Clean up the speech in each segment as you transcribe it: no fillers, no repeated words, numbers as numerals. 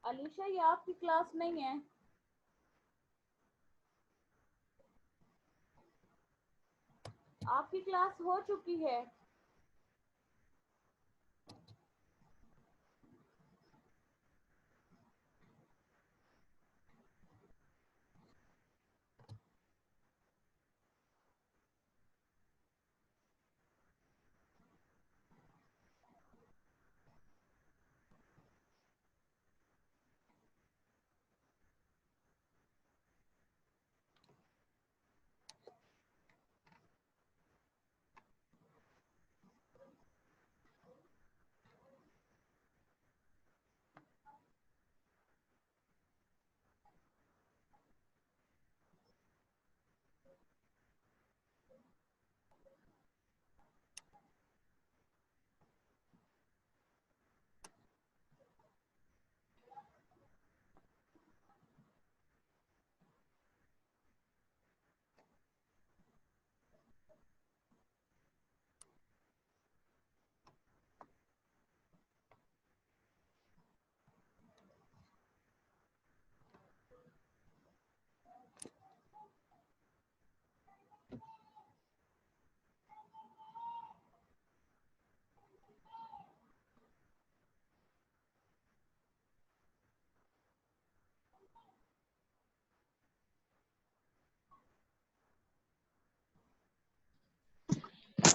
अलीशा, ये आपकी क्लास नहीं है। आपकी क्लास हो चुकी है।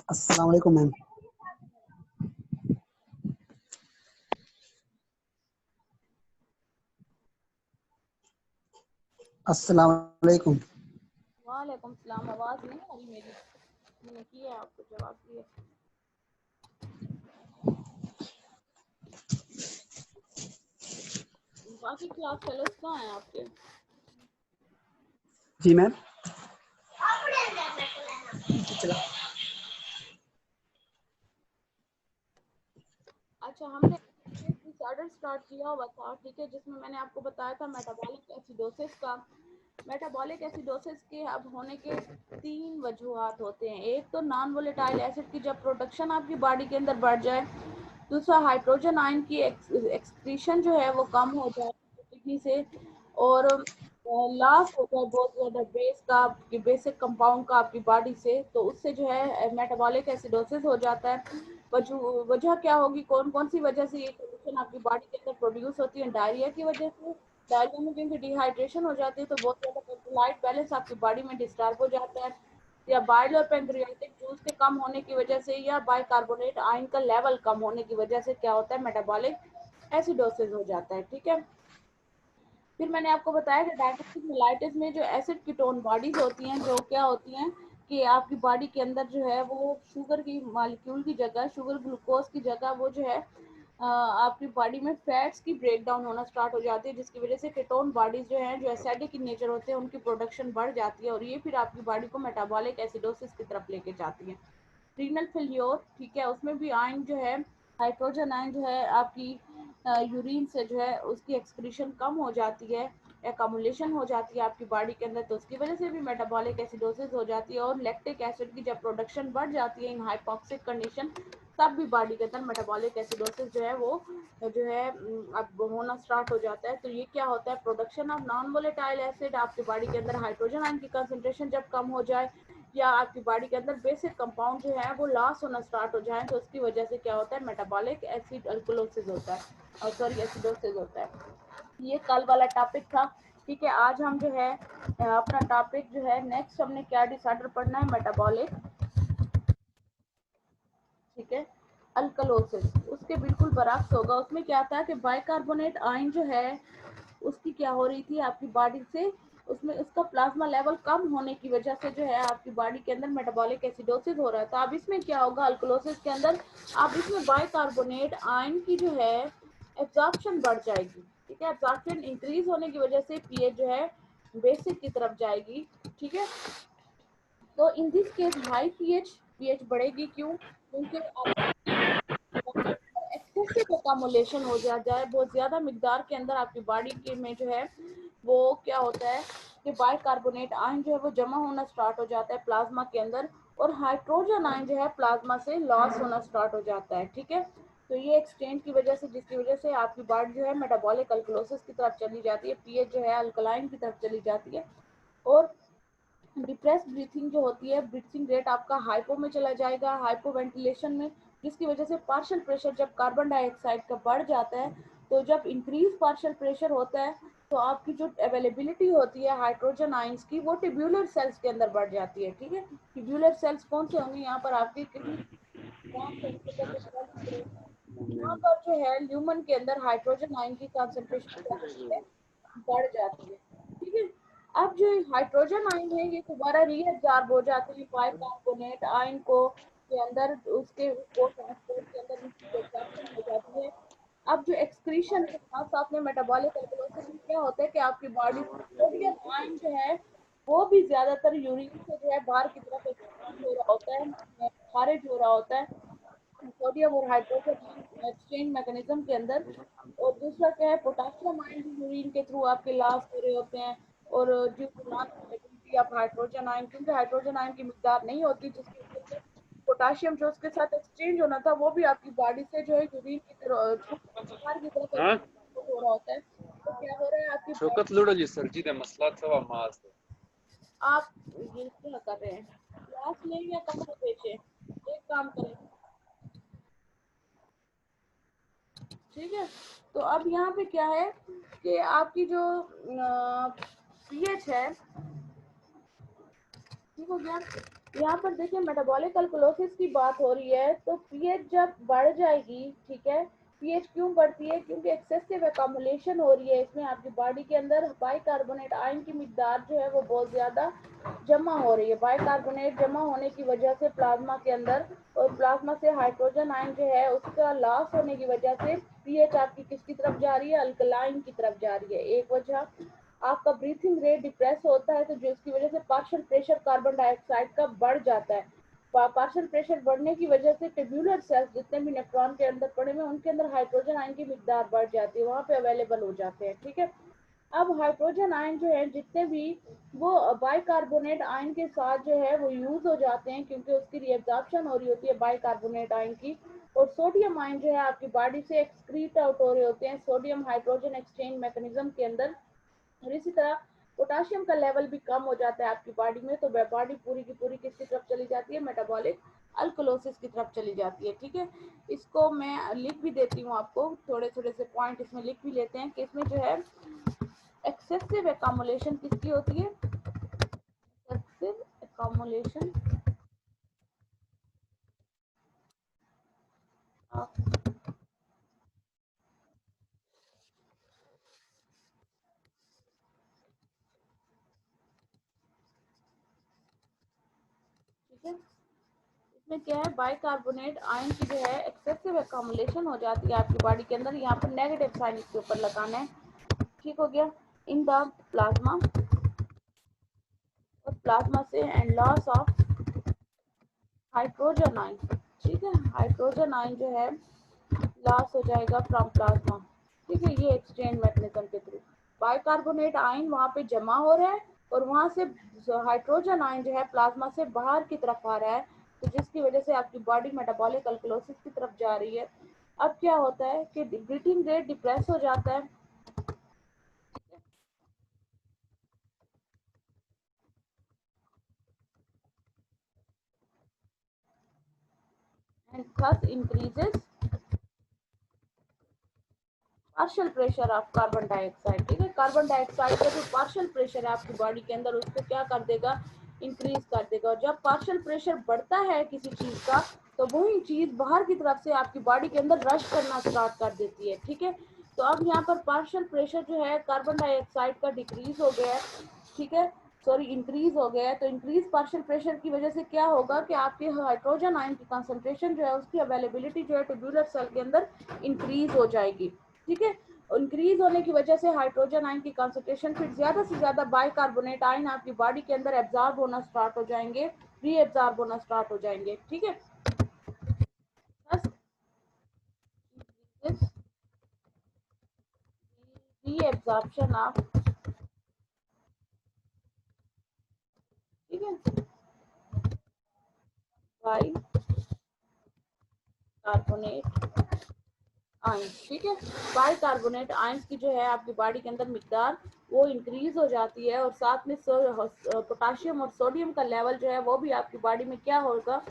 अस्सलाम वालेकुम मैम। अस्सलाम वालेकुम। वालेकुम सलाम। आवाज नहीं आ रही मेरी? मैंने किया है आपको जवाब दिया। बाकी क्लास फेलोज कहाँ हैं आपके? जी मैम। अच्छा, हमने डिसऑर्डर स्टार्ट किया हुआ था, ठीक है, जिसमें मैंने आपको बताया था मेटाबॉलिक एसिडोसिस का। मेटाबॉलिक एसिडोसिस के अब होने के तीन वजूहात होते हैं। एक तो नॉन वोलेटाइल एसिड की जब प्रोडक्शन आपकी बॉडी के अंदर बढ़ जाए। दूसरा, हाइड्रोजन आयन की एक्सक्रीशन जो है वो कम हो जाए किडनी से। और लॉस होता है बहुत ज़्यादा बेस का, बेसिक कंपाउंड का आपकी बॉडी से, तो उससे जो है मेटाबॉलिक एसिडोसिस हो जाता है। वजह क्या होगी, कौन कौन सी वजह से ये कंडीशन आपकी बॉडी के अंदर प्रोड्यूस होती है? डायरिया की वजह से। डायरिया में क्योंकि डिहाइड्रेशन हो जाती है तो बहुत ज़्यादा इलेक्ट्रोलाइट बैलेंस आपकी बॉडी में डिस्टर्ब हो जाता है, या बाइल और पैंक्रियाटिक जूस के कम होने की वजह से, या बाइकार्बोनेट आयन का लेवल कम होने की वजह से क्या होता है, मेटाबॉलिक एसिडोसिस हो जाता है। ठीक है। फिर मैंने आपको बताया कि डायबिटिक मेलाइटिस में जो एसिड कीटोन बॉडीज होती हैं, जो क्या होती हैं कि आपकी बॉडी के अंदर जो है वो शुगर की मालिक्यूल की जगह, शुगर ग्लूकोज की जगह, वो जो है आपकी बॉडी में फैट्स की ब्रेक डाउन होना स्टार्ट हो जाती है, जिसकी वजह से कीटोन बॉडीज जो हैं, जो एसिडिक इन नेचर होते हैं, उनकी प्रोडक्शन बढ़ जाती है, और ये फिर आपकी बॉडी को मेटाबॉलिक एसिडोसिस की तरफ लेके जाती है। रीनल फेल्योर, ठीक है, उसमें भी आयन जो है, हाइड्रोजन आयन जो है आपकी यूरिन से जो है उसकी एक्सक्रीशन कम हो जाती है, एकमुलेशन हो जाती है आपकी बॉडी के अंदर, तो उसकी वजह से भी मेटाबॉलिक एसिडोसिस हो जाती है। और लैक्टिक एसिड की जब प्रोडक्शन बढ़ जाती है इन हाइपोक्सिक कंडीशन, तब भी बॉडी के अंदर मेटाबॉलिक एसिडोसिस जो है वो जो है अब होना स्टार्ट हो जाता है। तो ये क्या होता है, production of non volatile acid, आपकी बॉडी के अंदर हाइड्रोजन आयन की कंसंट्रेशन जब कम हो जाए, या आपकी बॉडी के अंदर बेसिक कंपाउंड जो है वो लॉस होना स्टार्ट हो जाए, तो उसकी वजह से क्या होता है, मेटाबॉलिक एसिड अल्कोलोसिस होता है, और सॉरी एसिडोसिस होता है। ये कल वाला टॉपिक था। ठीक है, आज हम जो है अपना टॉपिक जो है नेक्स्ट हमने क्या डिसऑर्डर पढ़ना है, मेटाबॉलिक, ठीक है, अल्कलोसिस। उसके बिल्कुल बरक्स होगा। उसमें क्या था कि बाइकार्बोनेट आयन जो है उसकी क्या हो रही थी आपकी बॉडी से, उसमें उसका प्लाज्मा लेवल कम होने की वजह से जो है आपकी बॉडी के अंदर मेटाबॉलिक एसिडोसिस हो रहा है। तो अब इसमें क्या होगा, अल्कलोसिस के अंदर अब इसमें बाइकार्बोनेट आयन की जो है एब्जॉर्प्शन बढ़ जाएगी। ठीक है, एब्जॉर्प्शन इंक्रीज होने की वजह से पीएच जो है बेसिक की तरफ जाएगी। ठीक है, तो in this case high pH बढ़ेगी। क्यों? क्योंकि एक्सेसिव अकामुलेशन हो जाए, बहुत ज़्यादा मिकदार के अंदर आपकी बॉडी के में जो है वो क्या होता है कि बाइकार्बोनेट आयन जो है वो जमा होना स्टार्ट हो जाता है प्लाज्मा के अंदर, और हाइड्रोजन आयन जो है प्लाज्मा से लॉस होना स्टार्ट हो जाता है। ठीक है, तो ये एक्सचेंज की वजह से, जिसकी वजह से आपकी बॉडी जो है मेटाबॉलिक अल्कलोसिस की तरफ चली जाती है, पीएच जो है अल्कलाइन की तरफ चली जाती है, और डिप्रेस ब्रीथिंग जो होती है, ब्रीथिंग रेट आपका हाइपो में चला जाएगा, हाइपो वेंटिलेशन में, जिसकी वजह से पार्शियल प्रेशर जब कार्बन डाइऑक्साइड का बढ़ जाता है, तो जब इंक्रीज पार्शियल प्रेशर होता है तो आपकी जो अवेलेबिलिटी होती है हाइड्रोजन आयंस की, वो ट्यूब्यूलर सेल्स के अंदर बढ़ जाती है। ठीक है, ट्यूब्यूलर सेल्स कौन से होंगे, यहाँ पर आपकी किडनी, यहाँ पर जो है ल्यूमन के अंदर हाइड्रोजन आयन की कंसंट्रेशन बढ़ जाती है। ठीक है, अब जो हाइड्रोजन आयन है ये दोबारा रीअब्सॉर्ब हो जाते हैं बाइकार्बोनेट आयन को के अंदर, उसके को ट्रांसपोर्ट के अंदर एब्जॉर्प्शन हो जाती है। अब जो एक्सक्रीशन के साथ साथ में मेटाबॉलिक अल्कलोसिस में क्या होता है कि आपकी बॉडी सोडियम आयन जो है वो भी ज्यादातर यूरिन से जो है बाहर की तरफ एक्सक्रीट हो रहा होता है, खारिज हो रहा होता है सोडियम और हाइड्रोजन एक्सचेंज मैकेनिज्म के अंदर। और दूसरा क्या है, पोटेशियम आयन भी यूरिन के थ्रू आपके लॉस हो रहे होते हैं, और due to non availability of hydrogen ion, क्योंकि हाइड्रोजन आयन की मिकदार नहीं होती, जिसकी वजह से पोटेशियम जो उसके साथ एक्सचेंज होना था वो भी आपकी बॉडी से जो है यूरिन की तरफ बाहर की तरफ हाँ हो रहा होता है। तो क्या हो रहा है आपकी शौकत लुड़ो जी सर जी ने मसला था मास आप ये क्या कर रहे हैं, क्लास लें या कपड़े बेचे, एक काम करें। ठीक है, तो अब यहाँ पे क्या है कि आपकी जो पीएच है, ठीक हो गया, यहाँ पर देखिए मेटाबॉलिक अल्कलोसिस की बात हो रही है, तो पीएच जब बढ़ जाएगी, ठीक है, पीएच क्यों बढ़ती है, क्योंकि एक्सेसिव एकमुलेशन हो रही है इसमें, आपकी बॉडी के अंदर बाइकार्बोनेट आयन की मिकदार जो है वो बहुत ज्यादा जमा हो रही है। बाइकार्बोनेट जमा होने की वजह से प्लाज्मा के अंदर, और प्लाज्मा से हाइड्रोजन आयन जो है उसका लॉस होने की वजह से पीएच आपकी किसकी तरफ जा रही है, अल्कलाइन की तरफ जा रही है। एक वजह आपका ब्रीथिंग रेट डिप्रेस होता है, तो जिसकी वजह से पार्शियल प्रेशर कार्बन डाइऑक्साइड का बढ़ जाता है। पार्शियल प्रेशर बढ़ने की वजह से ट्यूब्यूलर सेल्स जितने भी नेफ्रॉन के अंदर पड़े हुए उनके अंदर हाइड्रोजन आयन की मिकदार बढ़ जाती है, वहां पे अवेलेबल हो जाते हैं। ठीक है, अब हाइड्रोजन आयन जो है जितने भी वो बाइकार्बोनेट आयन के साथ जो है वो यूज हो जाते हैं, क्योंकि उसकी रिएब्जॉर्प्शन हो रही होती है बाइकार्बोनेट आयन की, और सोडियम आयन जो है आपकी बॉडी से एक्सक्रीट आउट हो रहे होते हैं सोडियम हाइड्रोजन एक्सचेंज मैकेनिज्म के अंदर। और इसी तरह पोटाशियम का लेवल भी कम हो जाता है आपकी बॉडी में, तो बॉडी पूरी की पूरी किसकी तरफ चली जाती है, मेटाबॉलिक अल्कलोसिस की तरफ चली जाती है। ठीक है, इसको मैं लिख भी देती हूँ आपको, थोड़े थोड़े से पॉइंट इसमें लिख भी लेते हैं कि इसमें जो है एक्सेसिव एकमुलेशन किसकी होती है, एक्सेसिव एकमुलेशन ठीक है, इसमें क्या है, बाइकार्बोनेट आयन की जो है एक्सेसिव एकमुलेशन हो जाती है आपकी बॉडी के अंदर, यहाँ पर नेगेटिव साइन इसके ऊपर लगाना है। ठीक हो गया, इन द प्लाज्मा, और प्लाज्मा से and loss of hydrogen ion. ठीक है, हाइड्रोजन आयन जो है लॉस हो जाएगा फ्रॉम प्लाज्मा। ठीक है, ये एक्सचेंज मैकेनिज्म के थ्रू बाइकार्बोनेट आयन वहां पे जमा हो रहा है, और वहां से हाइड्रोजन आयन जो है प्लाज्मा से बाहर की तरफ आ रहा है, तो जिसकी वजह से आपकी बॉडी मेटाबॉलिक अल्कलोसिस की तरफ जा रही है। अब क्या होता है कि ब्रीथिंग रेट डिप्रेस हो जाता है, and thus increases partial pressure of carbon dioxide. ठीक है, कार्बन डाइऑक्साइड का जो पार्शियल प्रेशर है आपकी बॉडी के अंदर उसको क्या कर देगा, इंक्रीज कर देगा। और जब पार्शियल प्रेशर बढ़ता है किसी चीज का, तो वही चीज बाहर की तरफ से आपकी बॉडी के अंदर रश करना स्टार्ट कर देती है। ठीक है, तो अब यहाँ पर पार्शियल प्रेशर जो है कार्बन डाइऑक्साइड का डिक्रीज हो गया है, ठीक है, सॉरी इंक्रीज हो गया है। तो इंक्रीज पार्शियल प्रेशर की वजह से क्या होगा कि आपके हाइड्रोजन आयन की कंसंट्रेशन जो है उसकी अवेलेबिलिटी जो है ट्यूब्यूलर सेल के अंदर इंक्रीज हो जाएगी। ठीक है, इंक्रीज होने की वजह से हाइड्रोजन आयन की कंसंट्रेशन फिर ज्यादा से ज्यादा बाइकार्बोनेट आयन आपकी बॉडी के अंदर एब्जॉर्ब होना स्टार्ट हो जाएंगे, रीएब्जॉर्ब होना स्टार्ट हो जाएंगे। ठीक है, रीएब्जॉर्प्शन ऑफ, ठीक है, बाइकार्बोनेट आयंस, ठीक है। बाइकार्बोनेट आयंस की जो है आपकी बॉडी के अंदर मिकदार वो इंक्रीज हो जाती है, और साथ में पोटाशियम और सोडियम का लेवल जो है वो भी आपकी बॉडी में क्या होगा,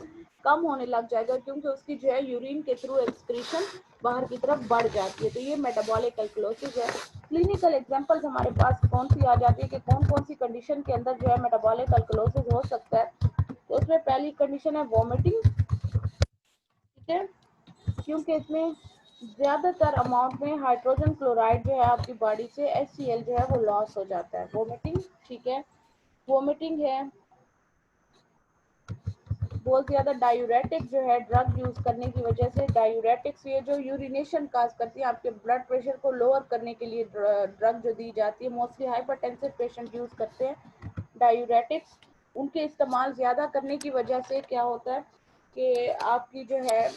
कम होने लग जाएगा, क्योंकि उसकी जो है यूरिन के थ्रू एक्सक्रीशन बाहर की तरफ बढ़ जाती है। तो ये मेटाबॉलिक अल्कलोसिस है। क्लिनिकल एग्जांपल्स हमारे पास कौन सी आ जाती है कि कौन कौन सी कंडीशन के अंदर जो है मेटाबॉलिक अल्कलोसिस हो सकता है। तो उसमें पहली कंडीशन है वॉमिटिंग, ठीक है, क्योंकि इसमें ज़्यादातर अमाउंट में हाइड्रोजन क्लोराइड जो है आपकी बॉडी से HCl जो है वो लॉस हो जाता है, वोमिटिंग, ठीक है। वोमिटिंग है, बहुत ज़्यादा डायूरेटिक जो है ड्रग यूज़ करने की वजह से, डायूरेटिक्स ये जो यूरिनेशन काज करती है, आपके ब्लड प्रेशर को लोअर करने के लिए ड्रग जो दी जाती है, मोस्टली हाइपरटेंसिव पेशेंट यूज़ करते हैं डायूरेटिक्स। उनके इस्तेमाल ज़्यादा करने की वजह से क्या होता है कि आपकी जो है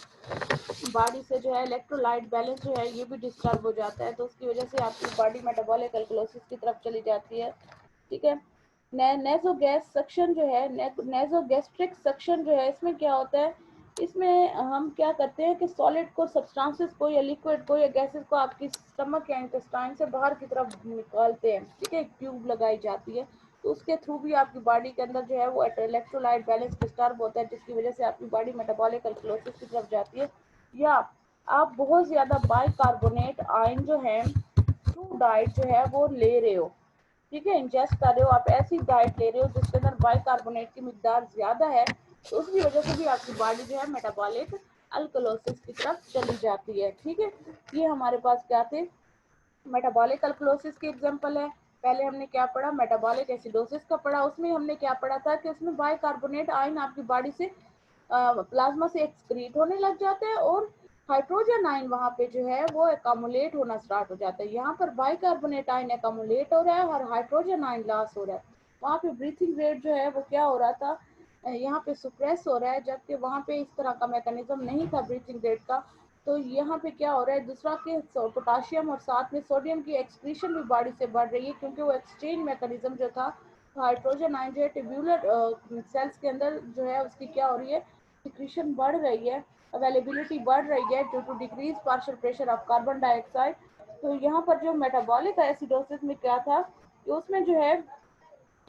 बॉडी से जो है इलेक्ट्रोलाइट बैलेंस जो है ये भी डिस्टर्ब हो जाता है, तो उसकी वजह से आपकी बॉडी मेटाबॉलिक अल्कलोसिस की तरफ चली जाती है, ठीक है। नेजोगैस सक्शन जो है, नेजोगैस्ट्रिक सक्शन जो है, इसमें क्या होता है, इसमें हम क्या करते हैं कि सॉलिड को, सब्सटेंसेस को या लिक्विड को या गैसेस को आपकी स्टमक या इंटेस्टाइन से बाहर की तरफ निकालते हैं, ठीक है, ट्यूब लगाई जाती है, तो उसके थ्रू भी आपकी बॉडी के अंदर जो है वो इलेक्ट्रोलाइट बैलेंस डिस्टर्ब होता है, जिसकी वजह से आपकी बॉडी मेटाबॉलिक अल्कलोसिस की तरफ जाती है। या आप बहुत ज़्यादा बाइकार्बोनेट आयन जो है थ्रू डाइट जो है वो ले रहे हो, ठीक है, इंजेस्ट कर रहे हो, आप ऐसी डाइट ले रहे हो जिसके अंदर बाइकार्बोनेट की मिकदार ज़्यादा है, तो उसकी वजह से भी आपकी बॉडी जो है मेटाबॉलिक अल्कलोसिस की तरफ चली जाती है, ठीक है। ये हमारे पास क्या थे, मेटाबॉलिक अल्कलोसिस की एग्जांपल है। पहले हमने क्या पढ़ा, मेटाबॉलिक एसिडोसिस का पढ़ा, उसमें हमने क्या पढ़ा था कि उसमें बाइकार्बोनेट आयन आपकी बॉडी से प्लाज्मा से एक्सक्रीट होने लग जाता है, और हाइड्रोजन आयन वहाँ पे जो है वो एकमुलेट होना स्टार्ट हो जाता है। यहाँ पर बाइकार्बोनेट आयन एकमुलेट हो रहा है और हाइड्रोजन आयन लॉस हो रहा है। वहाँ पे ब्रीथिंग रेट जो है वो क्या हो रहा था, यहाँ पे सुप्रेस हो रहा है, जबकि वहाँ पे इस तरह का मैकेनिज्म नहीं था ब्रीथिंग रेट का। तो यहाँ पे क्या हो रहा है, दूसरा के पोटाशियम और साथ में सोडियम की एक्सक्रीशन भी बॉडी से बढ़ रही है, क्योंकि वो एक्सचेंज मैकेनिज्म जो था, हाइड्रोजन आयन जो है ट्यूब्यूलर सेल्स के अंदर जो है उसकी क्या हो रही है, सिक्रीशन बढ़ रही है, अवेलेबिलिटी बढ़ रही है due to decrease partial pressure of carbon dioxide. तो यहाँ पर जो मेटाबॉलिक एसिडोसिस में क्या था कि उसमें जो है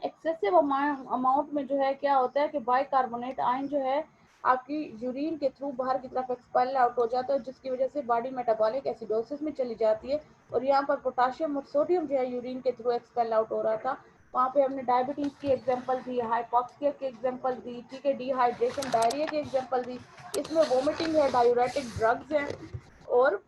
एक्सेसिव अमाउंट में जो है क्या होता है कि बाइकार्बोनेट आयन जो है आपकी यूरिन के थ्रू बाहर की तरफ एक्सपेल आउट हो जाता है, जिसकी वजह से बॉडी मेटाबॉलिक एसिडोसिस में चली जाती है। और यहाँ पर पोटाशियम और सोडियम जो है यूरिन के थ्रू एक्सपेल आउट हो रहा था, वहाँ पे हमने डायबिटीज की एग्जांपल दी, हाइपोक्सिया की एग्जांपल दी, ठीक है, डिहाइड्रेशन, डायरिया की एग्जांपल दी। इसमें वोमिटिंग है, डायूरेटिक ड्रग्स हैं, और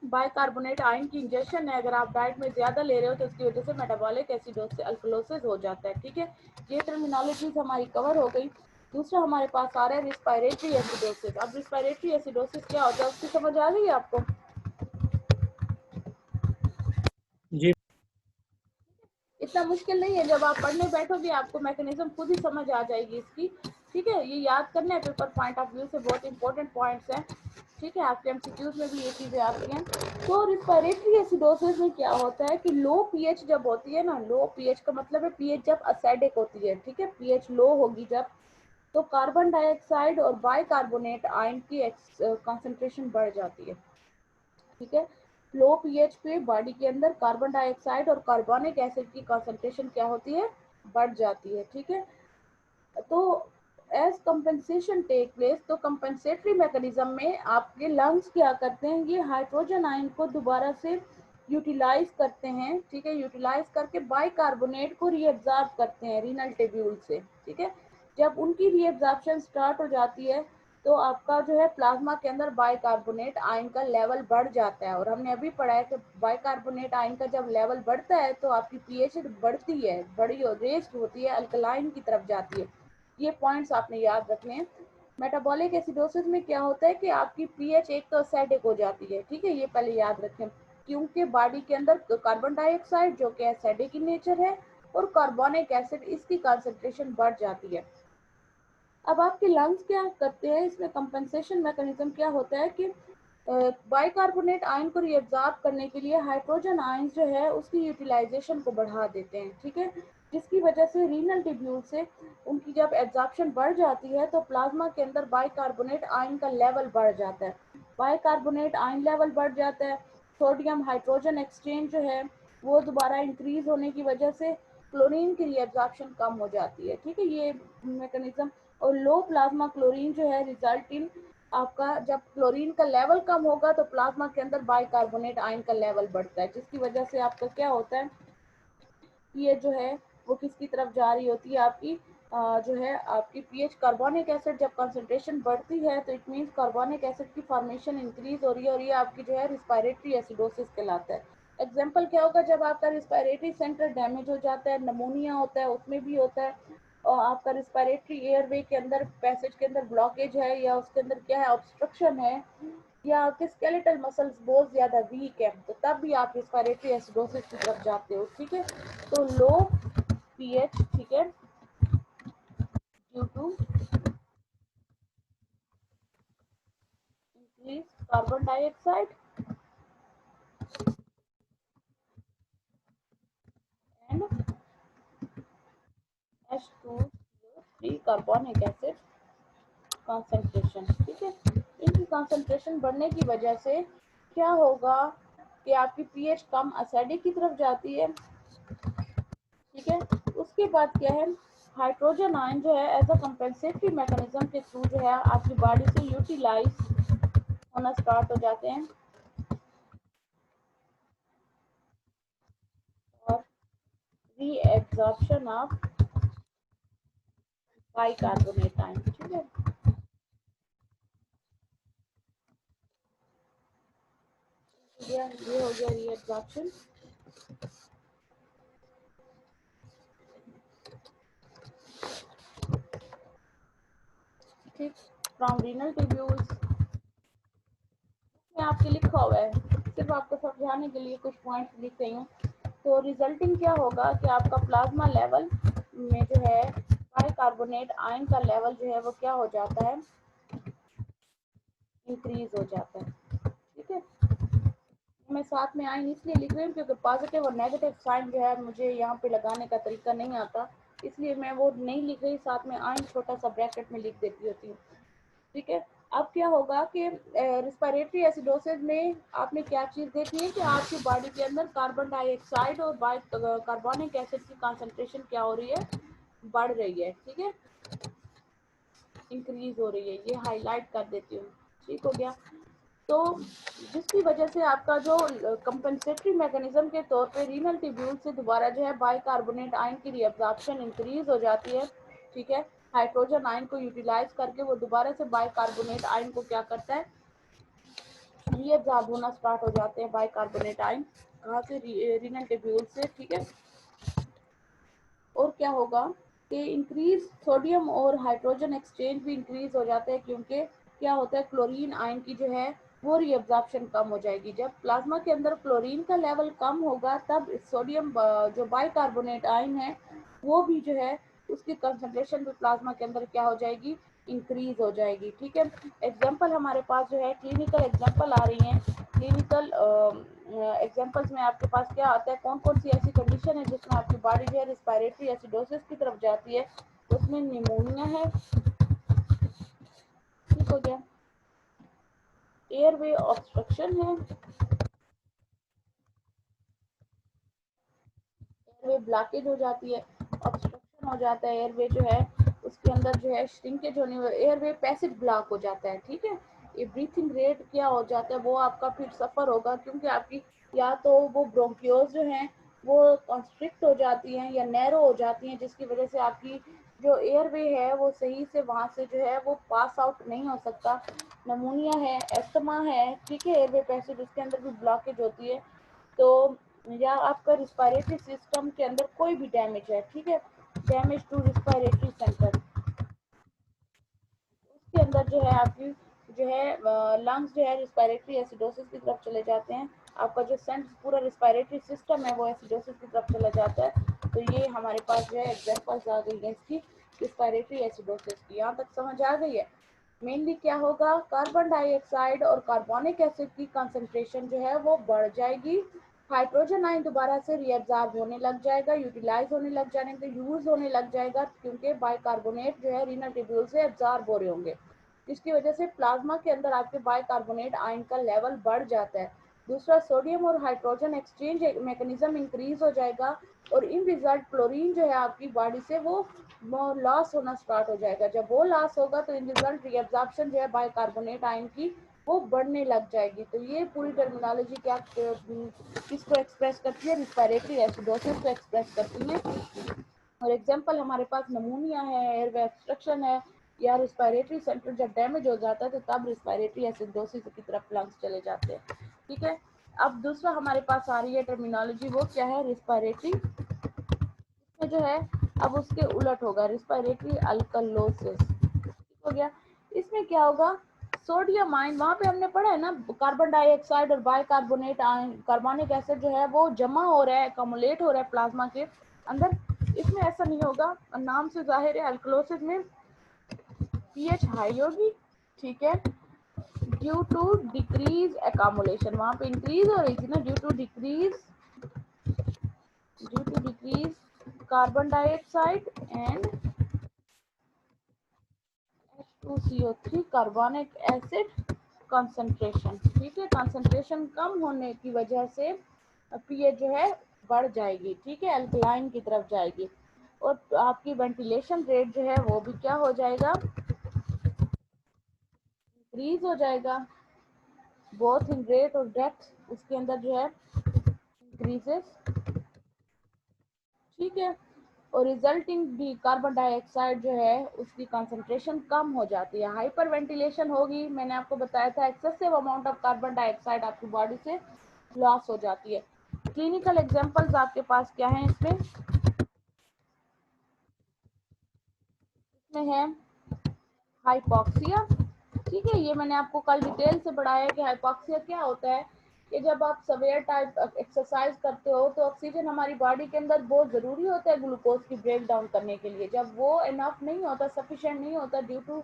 बाइकार्बोनेट आयन की इंजेक्शन है, अगर आप डाइट में ज़्यादा ले रहे हो तो उसकी वजह से मेटाबॉलिक एसिडोसिस अल्कलोसिस हो जाता है, ठीक है। ये टर्मिनोलॉजीज हमारी कवर हो गई। दूसरा हमारे पास आ रहा है रिस्पायरेटरी एसिडोसिस। अब रिस्पायरेटरी एसिडोसिस क्या होता है उसकी समझ आ रही है आपको? जी इतना मुश्किल नहीं है, जब आप पढ़ने बैठोगे आपको मैकेनिज्म खुद ही समझ आ जाएगी इसकी, ठीक है। ये याद करना है, पेपर पॉइंट ऑफ व्यू से बहुत इंपॉर्टेंट पॉइंट्स हैं, ठीक है, आपके एमसीक्यूज में भी ये चीज़ें आती हैं। तो रिस्पायरेटरी एसिडोसिस में क्या होता है कि लो पीएच जब होती है ना, लो पीएच का मतलब है पीएच जब असिडिक होती है, ठीक है, पीएच लो होगी जब, तो कार्बन डाइऑक्साइड और बाइकार्बोनेट आयन की कंसंट्रेशन बढ़ जाती है, ठीक है। लो पीएच पे बॉडी के अंदर कार्बन डाइऑक्साइड और कार्बोनिक एसिड की कंसंट्रेशन क्या होती है, बढ़ जाती है, ठीक है। तो एज कंपेंसेशन टेक प्लेस, तो कंपेंसेटरी मैकेनिज्म में आपके लंग्स क्या करते हैं, ये हाइड्रोजन आयन को दोबारा से यूटिलाइज करते हैं, ठीक है, यूटिलाइज करके बाइकार्बोनेट को रीअब्जॉर्ब करते हैं रीनल टेब्यूल से, ठीक है। जब उनकी रीअब्जॉर्प्शन स्टार्ट हो जाती है तो आपका जो है प्लाज्मा के अंदर बाइकार्बोनेट आयन का लेवल बढ़ जाता है, और हमने अभी पढ़ा है कि बाइकार्बोनेट आयन का जब लेवल बढ़ता है तो आपकी पीएच बढ़ती है, बड़ी रेस्ट होती है, अल्कलाइन की तरफ जाती है। ये पॉइंट्स आपने याद रखने हैं। मेटाबॉलिक एसिडोसिस में क्या होता है कि आपकी पीएच एक तो एसिडिक हो जाती है, ठीक है, ये पहले याद रखें, क्योंकि बॉडी के अंदर कार्बन डाइऑक्साइड जो कि एसिडिक इन नेचर है और कार्बोनिक एसिड इसकी कंसंट्रेशन बढ़ जाती है। अब आपके लंग्स क्या करते हैं, इसमें कंपनसेशन मैकेनिज्म क्या होता है कि बाइकार्बोनेट आयन को रिएब्जॉर्ब करने के लिए हाइड्रोजन आयन जो है उसकी यूटिलाइजेशन को बढ़ा देते हैं, ठीक है, जिसकी वजह से रीनल ट्यूब्यूल से उनकी जब एब्जॉर्प्शन बढ़ जाती है तो प्लाज्मा के अंदर बाइकार्बोनेट आयन का लेवल बढ़ जाता है। बाइकार्बोनेट आयन लेवल बढ़ जाता है, सोडियम हाइड्रोजन एक्सचेंज जो है वो दोबारा इंक्रीज होने की वजह से क्लोरीन की रीअब्जॉर्प्शन कम हो जाती है। ठीक है, ये मैकेनिज्म। और लो प्लाज्मा क्लोरीन जो है रिजल्ट इन आपका, जब क्लोरीन का लेवल कम होगा तो प्लाज्मा के अंदर बाइकार्बोनेट आयन का लेवल बढ़ता है, जिसकी वजह से आपका क्या होता है, ये जो है वो किसकी तरफ जा रही होती है आपकी, जो है आपकी पीएच कार्बोनिक एसिड जब कंसंट्रेशन बढ़ती है तो इट मींस कार्बोनिक एसिड की फॉर्मेशन इंक्रीज हो रही है, और ये आपकी जो है रिस्पायरेटरी एसिडोसिस कहलाता है। एग्जाम्पल क्या होगा, जब आपका रिस्पायरेटरी सेंटर डैमेज हो जाता है, नमोनिया होता है, उसमें भी होता है, और आपका रिस्पायरेटरी एयरवे के अंदर पैसेज के अंदर ब्लॉकेज है, या उसके अंदर क्या है ऑब्स्ट्रक्शन है, या आपके स्केलेटल मसल्स बहुत ज्यादा वीक है, तो तब भी आप रिस्पायरेटरी एसिडोसिस की तरफ जाते हो। ठीक है, तो लो पीएच, ठीक है, due to increase carbon dioxide and H2CO3 carbonic acid concentration. ठीक है, इनकी कंसंट्रेशन बढ़ने की वजह से क्या होगा कि आपकी पीएच कम एसिडिक की तरफ जाती है। ठीक है, उसके बाद क्या है, हाइड्रोजन आयन जो है एज अ कंपेंसेटरी मैकेनिज्म के थ्रू जो है आपकी बॉडी से यूटिलाइज होना स्टार्ट हो जाते हैं, और रीएब्जॉर्प्शन ऑफ बाइकार्बोनेट आयन। ठीक है, ये हो गया रीएब्जॉर्प्शन। ठीक, फ्रॉम रीनल ट्यूब्यूल्स में आपके लिखा हुआ है, सिर्फ आपको समझाने के लिए कुछ पॉइंट्स लिख रही हूँ। तो रिजल्टिंग क्या होगा कि आपका प्लाज्मा लेवल में जो है बाइकार्बोनेट आयन का लेवल जो है वो क्या हो जाता है, इंक्रीज हो जाता है। ठीक है, मैं साथ में आयन इसलिए लिख रही हूँ क्योंकि पॉजिटिव और नेगेटिव साइन जो है मुझे यहाँ पे लगाने का तरीका नहीं आता, इसलिए मैं वो नहीं लिख रही, साथ में आयन छोटा सा ब्रैकेट में लिख देती होती हूँ। ठीक है, अब क्या होगा कि रिस्पायरेटरी एसिडोसिस में आपने क्या चीज़ देखी है कि आपकी बॉडी के अंदर कार्बन डाइऑक्साइड और कार्बोनिक एसिड की कंसंट्रेशन क्या हो रही है, बढ़ रही है। ठीक है, इंक्रीज हो रही है, ये हाईलाइट कर देती हूँ। ठीक हो गया, तो जिसकी वजह से आपका जो कंपेंसेटरी मैकेनिज्म के तौर पे रीनल ट्यूब्यूल से दोबारा जो है बाइकार्बोनेट आयन की रीअब्जॉर्प्शन इंक्रीज हो जाती है। ठीक है, हाइड्रोजन आयन को यूटिलाइज करके वो दोबारा से बाइकार्बोनेट आयन को क्या करता है, रीअब्जॉर्ब होना स्टार्ट हो जाते हैं बाइकार्बोनेट आयन, कहाँ से, रीनल ट्यूब्यूल से। ठीक है, और क्या होगा कि इंक्रीज सोडियम और हाइड्रोजन एक्सचेंज भी इंक्रीज हो जाते हैं, क्योंकि क्या होता है क्लोरीन आयन की जो है वो रीअब्जॉर्प्शन कम हो जाएगी। जब प्लाज्मा के अंदर क्लोरीन का लेवल कम होगा तब सोडियम जो बाइकार्बोनेट आयन है वो भी जो है उसकी कंसंट्रेशन भी प्लाज्मा के अंदर क्या हो जाएगी, इंक्रीज हो जाएगी। ठीक है, एग्जाम्पल हमारे पास जो है क्लिनिकल एग्जाम्पल आ रही हैं, क्लिनिकल एग्जांपल्स में आपके पास क्या आता है, कौन कौन सी ऐसी कंडीशन है जिसमें आपकी बॉडी जो है रिस्पायरेटरी एसिडोसिस की तरफ जाती है, उसमें निमोनिया है। ठीक हो गया, एयरवे ऑब्स्ट्रक्शन है, एयरवे ब्लॉकेज हो जाती है, ऑब्स्ट्रक्शन हो जाता है, एयरवे जो है उसके अंदर जो है श्रिंकेज होने, एयरवे पैसेज ब्लॉक हो जाता है। ठीक है, ये ब्रीथिंग रेट क्या हो जाता है वो आपका फिर सफ़र होगा, क्योंकि आपकी या तो वो ब्रोंकियोज जो हैं वो कॉन्स्ट्रिक्ट हो जाती हैं या नैरो हो जाती हैं, जिसकी वजह से आपकी जो एयरवे है वो सही से वहाँ से जो है वो पास आउट नहीं हो सकता। नमोनिया है, एस्थमा है, ठीक है, एयरवे पैसेज उसके अंदर भी ब्लॉकेज होती है। तो या आपका रिस्पायरेटरी सिस्टम के अंदर कोई भी डैमेज है, ठीक है, डैमेज टू रिस्पायरेटरी सेंटर, उसके अंदर जो है आपकी जो है लंग्स जो है रिस्पायरेटरी एसिडोसिस की तरफ चले जाते हैं, आपका जो सेंस पूरा रिस्पायरेटरी सिस्टम है वो एसिडोसिस की तरफ चला जाता है। तो ये हमारे पास जो है एग्जांपल्स आ गई है इसकी, रिस्पायरेटरी एसिडोसिस की। यहाँ तक समझ आ गई है। मेनली क्या होगा, कार्बन डाइऑक्साइड और कार्बोनिक एसिड की कंसंट्रेशन जो है वो बढ़ जाएगी, हाइड्रोजन आयन दोबारा से रीअब्जॉर्ब होने लग जाएगा, यूटिलाइज होने लग जाने के यूज होने लग जाएगा, क्योंकि बाइकार्बोनेट जो है रीनल ट्यूब्यूल से एब्जॉर्ब हो रहे होंगे। जिसकी वजह से प्लाज्मा के अंदर आपके बाइकार्बोनेट आयन का लेवल बढ़ जाता है। दूसरा, सोडियम और हाइड्रोजन एक्सचेंज मैकेनिज्म इंक्रीज हो जाएगा और इन रिजल्ट क्लोरीन जो है आपकी बॉडी से वो लॉस होना स्टार्ट हो जाएगा। जब वो लॉस होगा तो इन रिजल्ट रीअब्जॉर्प्शन जो है बाइकार्बोनेट आयन की वो बढ़ने लग जाएगी। तो ये पूरी टर्मिनोलॉजी क्या किसको एक्सप्रेस करती है? रिस्पिरेटरी एसिडोसिस को एक्सप्रेस करती है। और एग्जांपल हमारे पास नमूनिया है, एयरवे ऑब्स्ट्रक्शन है, या रिस्पिरेटरी सेंटर जब डैमेज हो जाता है तो तब रिस्पिरेटरी एसिडोसिस की तरफ लंग्स चले जाते हैं। ठीक है, अब दूसरा हमारे पास आ रही है टर्मिनोलॉजी, वो क्या है? रिस्पिरेटरी में जो है अब उसके उलट होगा, रिस्पिरेटरी अल्कलोसिस। हो गया। इसमें क्या होगा? सोडियम आयन, वहां पे हमने पढ़ा है ना, कार्बन डाइऑक्साइड और बाइकार्बोनेट आयन, कार्बोनिक एसिड जो है वो जमा हो रहा है, कम्युलेट हो रहा है प्लाज्मा के अंदर। इसमें ऐसा नहीं होगा, नाम से जाहिर है अल्कलोसिस में पीएच हाई होगी। ठीक है, ड्यू टू डिक्रीज एकमुलेशन, वहां पे इंक्रीज हो रही थी ना, due to decrease carbon dioxide and H2CO3 carbonic acid concentration. ठीक है, कंसंट्रेशन कम होने की वजह से पीएच जो है बढ़ जाएगी। ठीक है, अल्कलाइन की तरफ जाएगी और आपकी वेंटिलेशन रेट जो है वो भी क्या हो जाएगा? इंक्रीज हो जाएगा। बोथ इन रेट और डेप्थ उसके अंदर जो है इंक्रीजेस। ठीक है, और रिजल्टिंग भी कार्बन डाइऑक्साइड जो है उसकी कंसंट्रेशन कम हो जाती है, हाइपर वेंटिलेशन होगी। मैंने आपको बताया था excessive amount of carbon dioxide आपकी बॉडी से लॉस हो जाती है। क्लिनिकल एग्जांपल्स आपके पास क्या है? इसमें है हाइपोक्सिया। ठीक है, ये मैंने आपको कल डिटेल से पढ़ाया कि हाइपोक्सिया क्या होता है कि जब आप सवेयर टाइप एक्सरसाइज करते हो तो ऑक्सीजन हमारी बॉडी के अंदर बहुत ज़रूरी होता है ग्लूकोज की ब्रेक डाउन करने के लिए। जब वो इनफ नहीं होता, सफिशिएंट नहीं होता ड्यू टू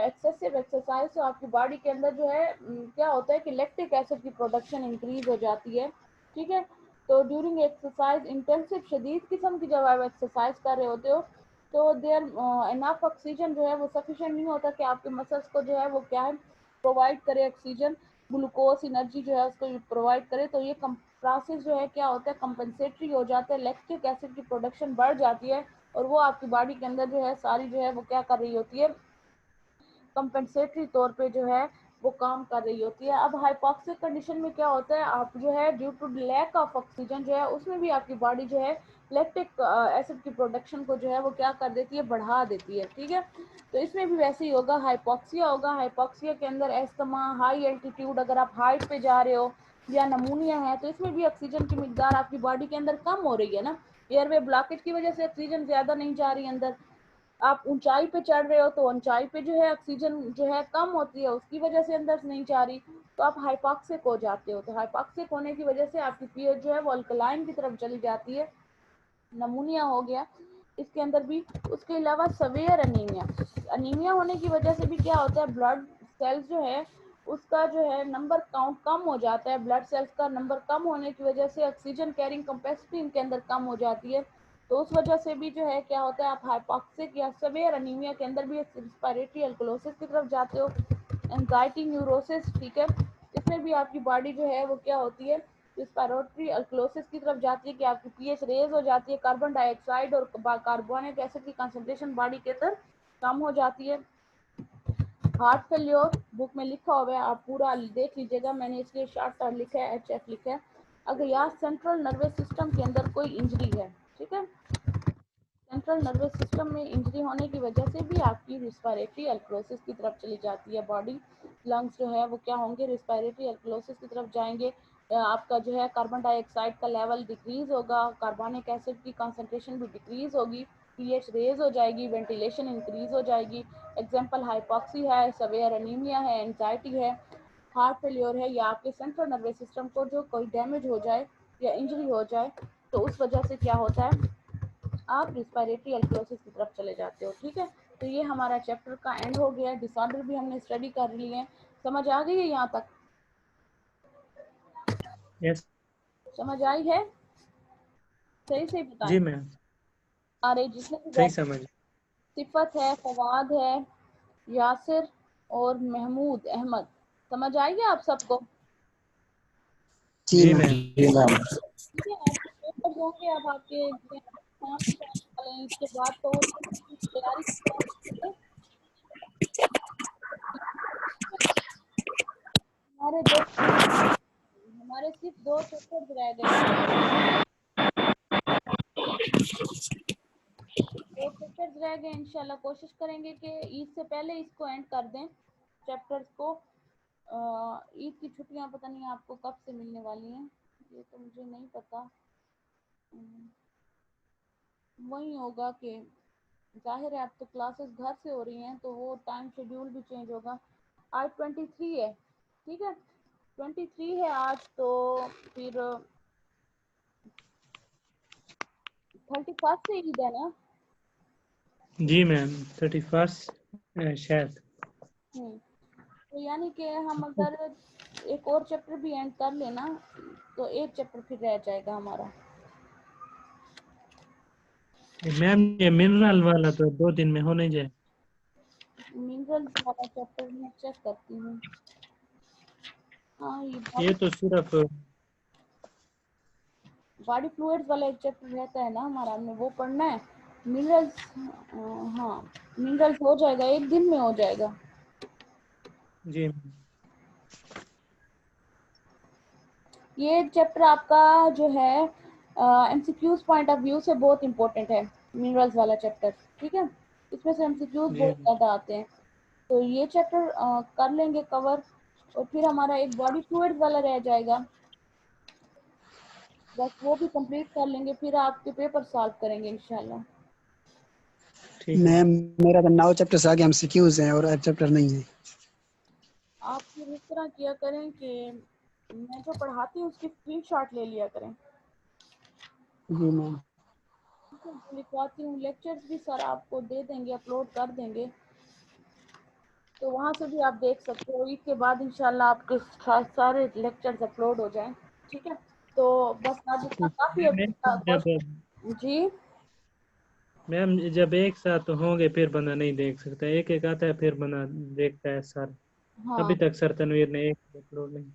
एक्सेसिव एक्सरसाइज, तो आपकी बॉडी के अंदर जो है क्या होता है कि लैक्टिक एसिड की प्रोडक्शन इंक्रीज हो जाती है। ठीक है, तो ड्यूरिंग एक्सरसाइज इंटेंसिव शदीद किस्म की जब आप एक्सरसाइज कर रहे होते हो तो देयर इनफ ऑक्सीजन जो है वो सफिशिएंट नहीं होता कि आपके मसल्स को जो है वो क्या है प्रोवाइड करे ऑक्सीजन, ग्लूकोज एनर्जी जो है उसको प्रोवाइड करे। तो ये प्रोसेस जो है क्या होता है? कंपनसेटरी हो जाता है, लैक्टिक एसिड की प्रोडक्शन बढ़ जाती है और वो आपकी बॉडी के अंदर जो है सारी जो है वो क्या कर रही होती है? कंपनसेटरी तौर पे जो है वो काम कर रही होती है। अब हाइपोक्सिक कंडीशन में क्या होता है? आप जो है due to lack of oxygen जो है उसमें भी आपकी बॉडी जो है लैक्टिक एसिड की प्रोडक्शन को जो है वो क्या कर देती है? बढ़ा देती है। ठीक है, तो इसमें भी वैसे ही होगा, हाइपोक्सिया होगा। हाइपोक्सिया के अंदर एस्थमा, हाई एल्टीट्यूड, अगर आप हाइट पे जा रहे हो, या नमूनिया है, तो इसमें भी ऑक्सीजन की मिकदार आपकी बॉडी के अंदर कम हो रही है ना, एयरवे ब्लॉकेज की वजह से ऑक्सीजन ज्यादा नहीं जा रही अंदर। आप ऊंचाई पे चढ़ रहे हो तो ऊंचाई पे जो है ऑक्सीजन जो है कम होती है, उसकी वजह से अंदर नहीं जा रही, तो आप हाइपोक्सिक हो जाते हो। तो हाइपोक्सिक होने की वजह से आपकी पीएच जो है वो अल्कलाइन की तरफ चली जाती है, नमूनिया हो गया इसके अंदर भी। उसके अलावा सवेयर अनीमिया, अनीमिया होने की वजह से भी क्या होता है? ब्लड सेल्स जो है उसका जो है नंबर काउंट कम हो जाता है। ब्लड सेल्स का नंबर कम होने की वजह से ऑक्सीजन कैरिंग कैपेसिटी इनके अंदर कम हो जाती है, तो उस वजह से भी जो है क्या होता है? आप हाइपोक्सिक या सवेयर अनीमिया के अंदर भी रिस्पिरेटरी अल्कलोसिस की तरफ जाते हो। एंजाइटी, न्यूरोसिस, ठीक है, इसमें भी आपकी बॉडी जो है वो क्या होती है? रिस्पिरेटरी अल्कलोसिस की तरफ जाती है कि आपकी पीएच रेज हो जाती है, कार्बन डाइऑक्साइड और कार्बोनिक एसिड की कंसंट्रेशन बॉडी के अंदर कम हो जाती है। हार्ट फेल्योर बुक में लिखा हुआ है, आप पूरा देख लीजिएगा, मैंने इसलिए शॉर्ट टर्म लिखा है, HF लिखा है। अगर यहाँ सेंट्रल नर्वस सिस्टम के अंदर कोई इंजरी है, ठीक है, सेंट्रल नर्वस सिस्टम में इंजरी होने की वजह से भी आपकी रिस्पिरेटरी अल्कलोसिस की तरफ चली जाती है बॉडी। लंग्स जो है वो क्या होंगे? रिस्पिरेटरी अल्कलोसिस की तरफ जाएंगे। आपका जो है कार्बन डाइऑक्साइड का लेवल डिक्रीज होगा, कार्बोनिक एसिड की कंसंट्रेशन भी डिक्रीज होगी, पीएच रेज हो जाएगी, वेंटिलेशन इंक्रीज हो जाएगी। एग्जांपल हाइपोक्सी है, सवेयर अनीमिया है, एंजाइटी है, हार्ट फेलियर है, या आपके सेंट्रल नर्वस सिस्टम को जो कोई डैमेज हो जाए या इंजरी हो जाए तो उस वजह से क्या होता है? आप रिस्पिरेटरी अल्कलोसिस की तरफ चले जाते हो। ठीक है, तो ये हमारा चैप्टर का एंड हो गया। डिसऑर्डर भी हमने स्टडी कर लिए हैं। समझ आ गई है यहाँ तक? यस समझ आई है? सही से बताएं। जी मैम, अरे जिसने भी सही समझ। सिफत है, फवाद है, यासिर, और महमूद अहमद। समझ आई है आप सबको? जी मैम। ठीक है, आपके पेपर होंगे अब आपके एग्जाम भी आने वाले हैं इसके बाद, तो तैयारी करें। हमारे सिर्फ 2 चैप्टर रह गए हैं। 2 चैप्टर्स रह गए, इंशाल्लाह कोशिश करेंगे कि ईद से पहले इसको एंड कर दें चैप्टर्स को। ईद की छुट्टियां पता नहीं आपको कब से मिलने वाली हैं, ये तो मुझे नहीं पता। वही होगा कि जाहिर है अब तो क्लासेस घर से हो रही हैं तो वो टाइम शेड्यूल भी चेंज होगा। आज 23 है, ठीक है, 23 है आज, तो फिर 31 से ईद है ना? जी मैम 31 शायद। तो यानी कि हम अगर एक और चैप्टर भी एंड कर लेना तो एक चैप्टर फिर रह जाएगा हमारा। मैम ये मिनरल वाला तो 2 दिन में होने जाए। मिनरल्स वाला चैप्टर मैं चेक करती हूँ। हाँ, ये तो सिर्फ बॉडी फ्लूइड्स वाला एक चैप्टर रहता है ना हमारा, हमने वो पढ़ना है। मिनरल्स, हाँ मिनरल्स हो जाएगा, एक दिन में हो जाएगा। जी ये चैप्टर आपका जो है एमसीक्यूज पॉइंट ऑफ व्यू से बहुत इंपॉर्टेंट है, मिनरल्स वाला चैप्टर, ठीक है, इसमें से एमसीक्यूज जी बहुत ज़्यादा आते हैं। तो ये चैप्टर कर लेंगे कवर, और फिर हमारा एक बॉडी फ्लूइड्स वाला रह जाएगा, बस वो भी कंप्लीट कर लेंगे, फिर आपके पेपर सॉल्व करेंगे इंशाल्लाह। ठीक है। मैम मेरा तो 9 चैप्टर आगे एमसीक्यूज हैं और 8 चैप्टर नहीं है। आप फिर इस तरह किया करें कि मैं जो पढ़ाती हूँ उसकी स्क्रीनशॉट ले लिया करें। जी मैम। लिखवाती हूँ, लेक्चर्स भी सर आपको दे देंगे, अपलोड कर देंगे, तो वहाँ से भी आप देख सकते हो। ईद के बाद इंशाल्लाह आपके सारे लेक्चर्स अपलोड हो जाएं, ठीक है। तो बस आज इतना काफ़ी है। जी मैम जब एक साथ होंगे फिर बंदा नहीं देख सकता, एक एक आता है फिर बंदा देखता है सर। हाँ, अभी तक सर तनवीर ने एक अपलोड नहीं।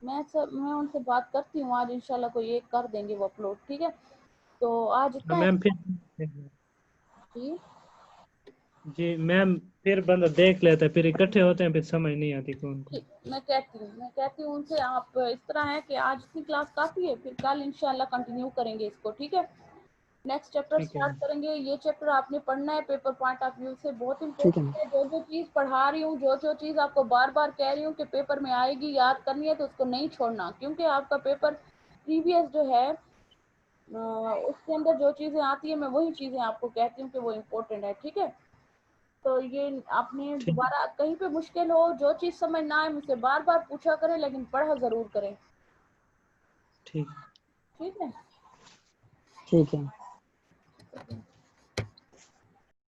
मैं उनसे बात करती हूँ, आज इंशाल्लाह कोई एक कर देंगे वो अपलोड, ठीक है। तो आज इतना है। मैम फिर जी जी मैम फिर बंदा देख लेता है, फिर इकट्ठे होते हैं फिर समझ नहीं आती कौन कौन। ठीक, मैं कहती हूँ उनसे, आप इस तरह है कि आज की क्लास काफ़ी है, फिर कल इंशाल्लाह कंटिन्यू करेंगे इसको, ठीक है। नेक्स्ट चैप्टर ठीक है स्टार्ट करेंगे। ये चैप्टर आपने पढ़ना है पेपर पॉइंट ऑफ व्यू से, बहुत ठीक है इंपॉर्टेंट है। जो जो चीज़ पढ़ा रही हूँ, जो जो चीज़ आपको बार बार कह रही हूँ कि पेपर में आएगी, याद करनी है, तो उसको नहीं छोड़ना, क्योंकि आपका पेपर प्रीवियस जो है उसके अंदर जो चीज़ें आती है, मैं वही चीज़ें आपको कहती हूँ कि वो इम्पोर्टेंट है, ठीक है। तो ये आपने ठीक दोबारा कहीं पे मुश्किल हो, जो चीज़ समझ ना आए, मुझसे बार बार पूछा करें, लेकिन पढ़ा ज़रूर करें, ठीक। ठीक है। ठीक है।